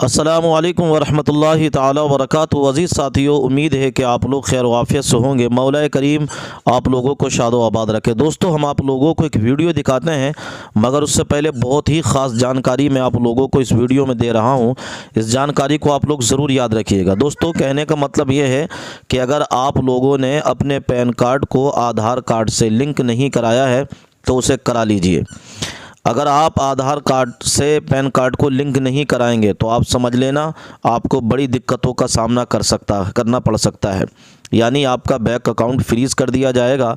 अस्सलामुअलैकुम वरहमतुल्लाहि ताला वबरकातुहू। अज़ीज़ साथियों, उम्मीद है कि आप लोग खैर वाफ़ियत से होंगे। मौला करीम आप लोगों को शादो आबाद रखे। दोस्तों, हम आप लोगों को एक वीडियो दिखाते हैं, मगर उससे पहले बहुत ही ख़ास जानकारी मैं आप लोगों को इस वीडियो में दे रहा हूं। इस जानकारी को आप लोग ज़रूर याद रखिएगा। दोस्तों, कहने का मतलब ये है कि अगर आप लोगों ने अपने पैन कार्ड को आधार कार्ड से लिंक नहीं कराया है तो उसे करा लीजिए। अगर आप आधार कार्ड से पैन कार्ड को लिंक नहीं कराएंगे तो आप समझ लेना आपको बड़ी दिक्कतों का सामना करना पड़ सकता है। यानी आपका बैंक अकाउंट फ्रीज़ कर दिया जाएगा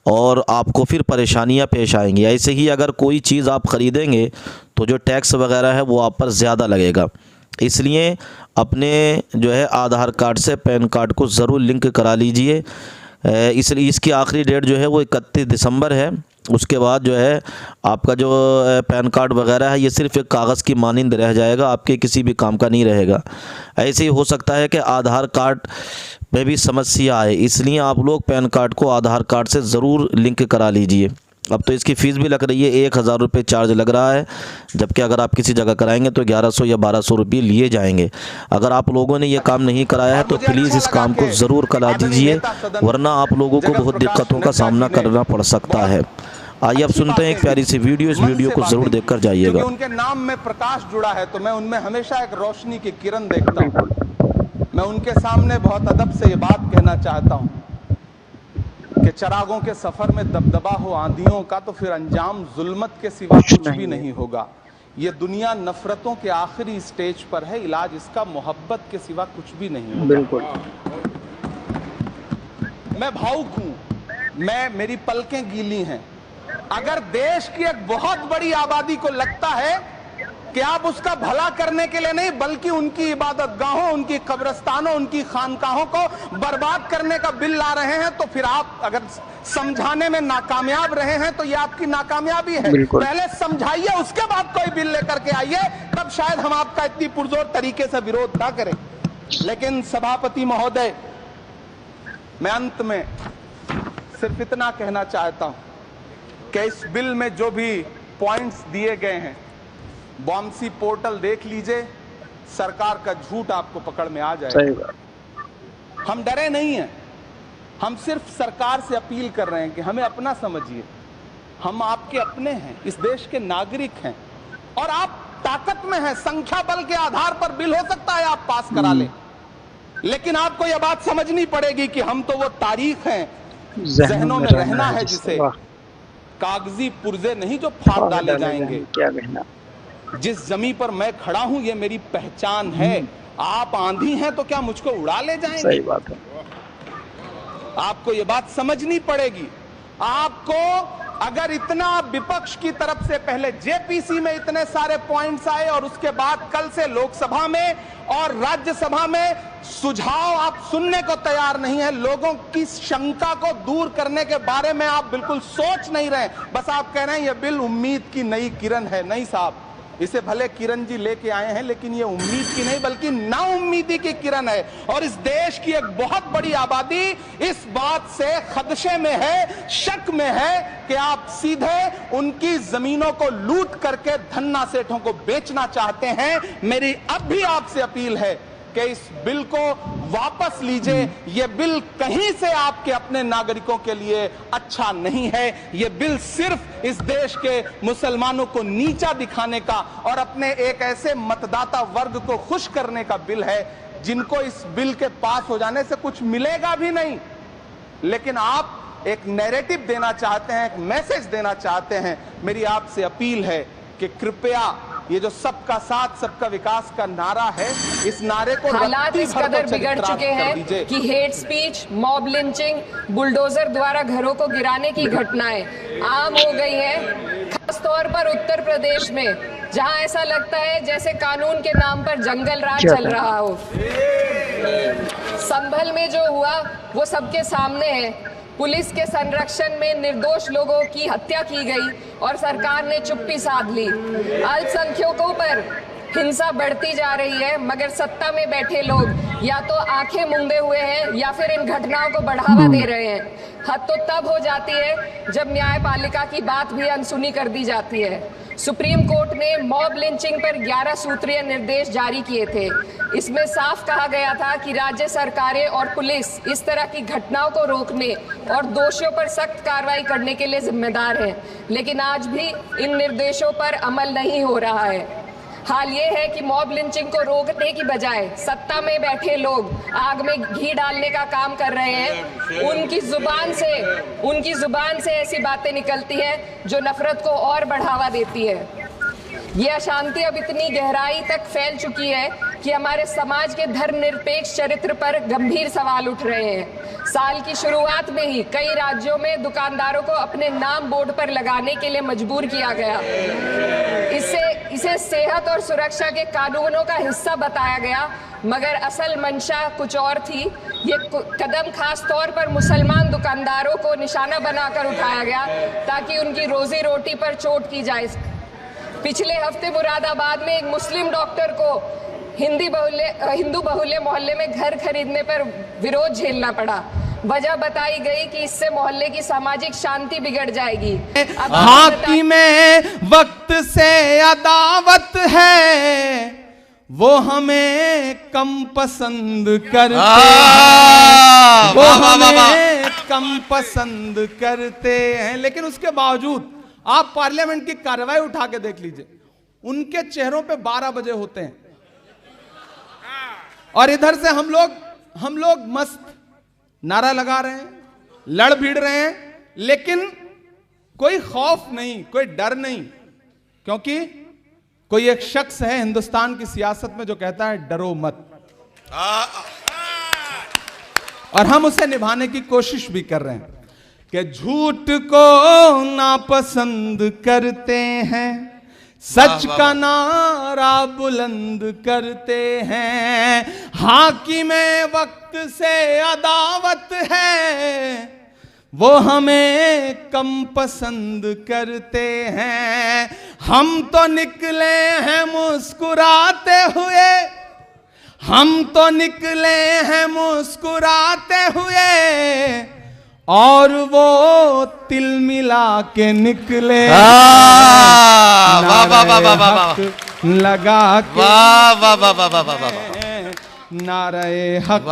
और आपको फिर परेशानियां पेश आएंगी। ऐसे ही अगर कोई चीज़ आप ख़रीदेंगे तो जो टैक्स वगैरह है वो आप पर ज़्यादा लगेगा। इसलिए अपने जो है आधार कार्ड से पैन कार्ड को ज़रूर लिंक करा लीजिए। इसलिए इसकी आखिरी डेट जो है वो 31 दिसंबर है। उसके बाद जो है आपका जो पैन कार्ड वगैरह है ये सिर्फ एक कागज़ की मानिंद रह जाएगा, आपके किसी भी काम का नहीं रहेगा। ऐसे ही हो सकता है कि आधार कार्ड में भी समस्या आए, इसलिए आप लोग पैन कार्ड को आधार कार्ड से ज़रूर लिंक करा लीजिए। अब तो इसकी फ़ीस भी लग रही है, 1000 रुपये चार्ज लग रहा है, जबकि अगर आप किसी जगह कराएंगे तो 1100 या 1200 रुपये लिए जाएंगे। अगर आप लोगों ने ये काम नहीं कराया है तो प्लीज़ इस काम को ज़रूर करा दीजिए, वरना आप लोगों को बहुत दिक्कतों का सामना करना पड़ सकता है। आइए अब सुनते हैं एक प्यारी सी वीडियो। इस वीडियो को ज़रूर देखकर जाइएगा। उनके नाम में प्रकाश जुड़ा है तो मैं उनमें हमेशा एक रोशनी की किरण देखता हूँ। मैं उनके सामने बहुत अदब से ये बात कहना चाहता हूँ कि चरागों के सफर में दबदबा हो आंधियों का तो फिर अंजाम जुल्मत के सिवा कुछ भी नहीं होगा। ये दुनिया नफरतों के आखिरी स्टेज पर है, इलाज इसका मोहब्बत के सिवा कुछ भी नहीं होगा। बिल्कुल। मैं भावुक हूँ, मेरी पलकें गीली हैं। अगर देश की एक बहुत बड़ी आबादी को लगता है कि आप उसका भला करने के लिए नहीं बल्कि उनकी इबादतगाहों, उनकी कब्रिस्तानों, उनकी खानकाहों को बर्बाद करने का बिल ला रहे हैं तो फिर आप अगर समझाने में नाकामयाब रहे हैं तो ये आपकी नाकामयाबी है। पहले समझाइए, उसके बाद कोई बिल लेकर के आइए, तब शायद हम आपका इतनी पुरजोर तरीके से विरोध ना करें। लेकिन सभापति महोदय, मैं अंत में सिर्फ इतना कहना चाहता हूं कि इस बिल में जो भी पॉइंट्स दिए गए हैं, बॉम्सी पोर्टल देख लीजिए, सरकार का झूठ आपको पकड़ में आ जाएगा। हम डरे नहीं हैं, हम सिर्फ सरकार से अपील कर रहे हैं कि हमें अपना समझिए। हम आपके अपने हैं, इस देश के नागरिक हैं और आप ताकत में हैं। संख्या बल के आधार पर बिल हो सकता है आप पास करा लें, लेकिन आपको यह बात समझनी पड़ेगी कि हम तो वो तारीख हैं, जहनों में रहना है, जिसे कागजी पुर्जे नहीं जो फाड़ डाले जाएंगे। क्या कहना, जिस जमीन पर मैं खड़ा हूं ये मेरी पहचान है। आप आंधी हैं तो क्या मुझको उड़ा ले जाएंगे? सही बात है। आपको ये बात समझनी पड़ेगी। आपको अगर इतना विपक्ष की तरफ से पहले जेपीसी में इतने सारे पॉइंट्स आए और उसके बाद कल से लोकसभा में और राज्यसभा में सुझाव आप सुनने को तैयार नहीं है, लोगों की शंका को दूर करने के बारे में आप बिल्कुल सोच नहीं रहे, बस आप कह रहे हैं ये बिल उम्मीद की नई किरण है। नहीं साहब, इसे भले किरण जी लेके आए हैं लेकिन ये उम्मीद की नहीं बल्कि नाउम्मीदी की किरण है। और इस देश की एक बहुत बड़ी आबादी इस बात से खदशे में है, शक में है कि आप सीधे उनकी जमीनों को लूट करके धन्ना सेठों को बेचना चाहते हैं। मेरी अब भी आपसे अपील है कि इस बिल को वापस लीजिए। यह बिल कहीं से आपके अपने नागरिकों के लिए अच्छा नहीं है। यह बिल सिर्फ इस देश के मुसलमानों को नीचा दिखाने का और अपने एक ऐसे मतदाता वर्ग को खुश करने का बिल है जिनको इस बिल के पास हो जाने से कुछ मिलेगा भी नहीं, लेकिन आप एक नैरेटिव देना चाहते हैं, एक मैसेज देना चाहते हैं। मेरी आपसे अपील है कि कृपया ये जो सबका साथ सबका विकास का नारा है, इस नारे को हालात इस कदर बिगड़ चुके हैं कि hate speech, mob lynching, bulldozer द्वारा घरों को गिराने की घटनाएं आम हो गई हैं, खासतौर पर उत्तर प्रदेश में, जहां ऐसा लगता है जैसे कानून के नाम पर जंगल राज चल रहा हो। संभल में जो हुआ वो सबके सामने है। पुलिस के संरक्षण में निर्दोष लोगों की हत्या की गई और सरकार ने चुप्पी साध ली। अल्पसंख्यकों पर हिंसा बढ़ती जा रही है, मगर सत्ता में बैठे लोग या तो आंखें मूंदे हुए हैं या फिर इन घटनाओं को बढ़ावा दे रहे हैं। हद तो तब हो जाती है जब न्यायपालिका की बात भी अनसुनी कर दी जाती है। सुप्रीम कोर्ट ने मॉब लिंचिंग पर 11 सूत्रीय निर्देश जारी किए थे। इसमें साफ कहा गया था कि राज्य सरकारें और पुलिस इस तरह की घटनाओं को रोकने और दोषियों पर सख्त कार्रवाई करने के लिए जिम्मेदार है, लेकिन आज भी इन निर्देशों पर अमल नहीं हो रहा है। हाल ये है कि मॉब लिंचिंग को रोकने की बजाय सत्ता में बैठे लोग आग में घी डालने का काम कर रहे हैं। उनकी जुबान से ऐसी बातें निकलती हैं जो नफरत को और बढ़ावा देती है। ये अशांति अब इतनी गहराई तक फैल चुकी है कि हमारे समाज के धर्मनिरपेक्ष चरित्र पर गंभीर सवाल उठ रहे हैं। साल की शुरुआत में ही कई राज्यों में दुकानदारों को अपने नाम बोर्ड पर लगाने के लिए मजबूर किया गया। इसे सेहत और सुरक्षा के कानूनों का हिस्सा बताया गया, मगर असल मंशा कुछ और थी। ये कदम खास तौर पर मुसलमान दुकानदारों को निशाना बनाकर उठाया गया ताकि उनकी रोजी रोटी पर चोट की जाए। पिछले हफ्ते मुरादाबाद में एक मुस्लिम डॉक्टर को हिंदू बहुल्य मोहल्ले में घर खरीदने पर विरोध झेलना पड़ा। वजह बताई गई कि इससे मोहल्ले की सामाजिक शांति बिगड़ जाएगी। हाकिम वक्त से अदावत है, वो हमें कम पसंद करते हैं, वो हमें कम पसंद करते हैं। लेकिन उसके बावजूद आप पार्लियामेंट की कार्रवाई उठा के देख लीजिए, उनके चेहरों पे 12 बजे होते हैं और इधर से हम लोग मस्त नारा लगा रहे हैं, लड़ भिड़ रहे हैं, लेकिन कोई खौफ नहीं, कोई डर नहीं, क्योंकि कोई एक शख्स है हिंदुस्तान की सियासत में जो कहता है डरो मत, और हम उसे निभाने की कोशिश भी कर रहे हैं कि झूठ को नापसंद करते हैं, सच का नारा बुलंद करते हैं। हाकिम वक्त से अदावत है, वो हमें कम पसंद करते हैं। हम तो निकले हैं मुस्कुराते हुए, हम तो निकले हैं मुस्कुराते हुए, और वो तिल मिला के निकले लगा के, नारे हक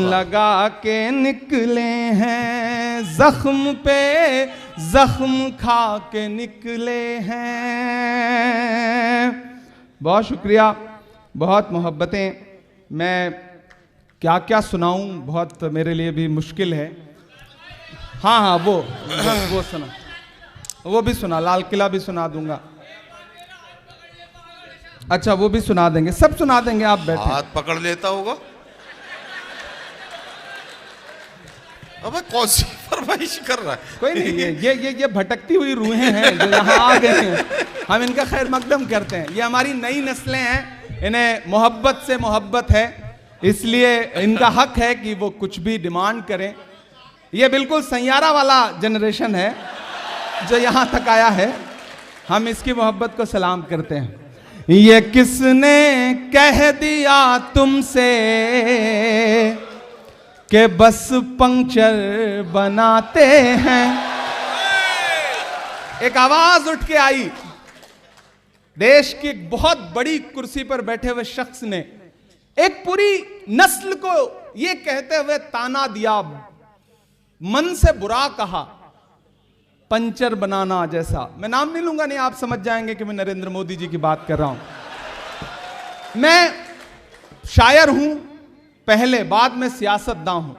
लगा के निकले हैं, जख्म पे जख्म खा के निकले हैं। बहुत शुक्रिया, बहुत मोहब्बतें। मैं क्या क्या सुनाऊं, बहुत मेरे लिए भी मुश्किल है। हाँ, वो सुना, वो भी सुना, लाल किला भी सुना दूंगा। अच्छा, वो भी सुना देंगे, सब सुना देंगे, आप बैठे। हाथ पकड़ लेता होगा। अबे कौन सी फरमाइश कर रहा है? कोई नहीं, ये भटकती हुई रूहें हैं जो यहाँ आ गए हैं, हम इनका खैर मकदम करते हैं। ये हमारी नई नस्लें हैं, इन्हें मोहब्बत से मोहब्बत है, इसलिए इनका हक है कि वो कुछ भी डिमांड करें। ये बिल्कुल सैयारा वाला जनरेशन है जो यहाँ तक आया है, हम इसकी मोहब्बत को सलाम करते हैं। ये किसने कह दिया तुमसे कि बस पंक्चर बनाते हैं? एक आवाज उठ के आई, देश की एक बहुत बड़ी कुर्सी पर बैठे हुए शख्स ने एक पूरी नस्ल को ये कहते हुए ताना दिया, मन से बुरा कहा, पंचर बनाना जैसा। मैं नाम नहीं लूंगा, नहीं आप समझ जाएंगे कि मैं नरेंद्र मोदी जी की बात कर रहा हूं। मैं शायर हूं पहले, बाद में सियासतदां हूं।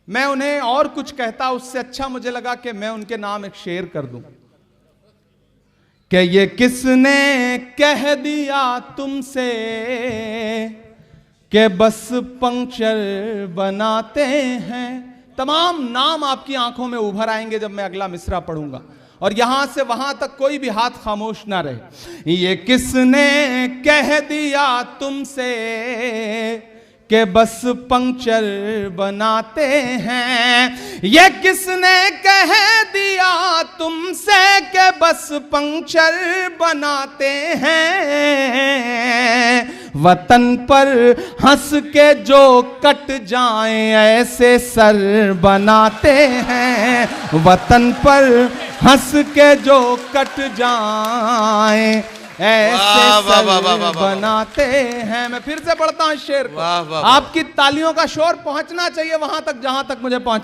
मैं उन्हें और कुछ कहता, उससे अच्छा मुझे लगा कि मैं उनके नाम एक शेर कर दूं कि ये किसने कह दिया तुमसे कि बस पंक्चर बनाते हैं। तमाम नाम आपकी आंखों में उभर आएंगे जब मैं अगला मिसरा पढ़ूंगा, और यहां से वहां तक कोई भी हाथ खामोश ना रहे। ये किसने कह दिया तुमसे के बस पंक्चर बनाते हैं। ये किसने कह दिया तुमसे के बस पंक्चर बनाते हैं। वतन पर हंस के जो कट जाएं ऐसे सर बनाते हैं। वतन पर हंस के जो कट जाएं ऐसे वाह, वाह, वाह, वाह, वाह, सर वाह। बनाते हैं। मैं फिर से पढ़ता हूं शेर को। वाह, वाह, वाह। आपकी तालियों का शोर पहुंचना चाहिए वहां तक जहां तक मुझे पहुंच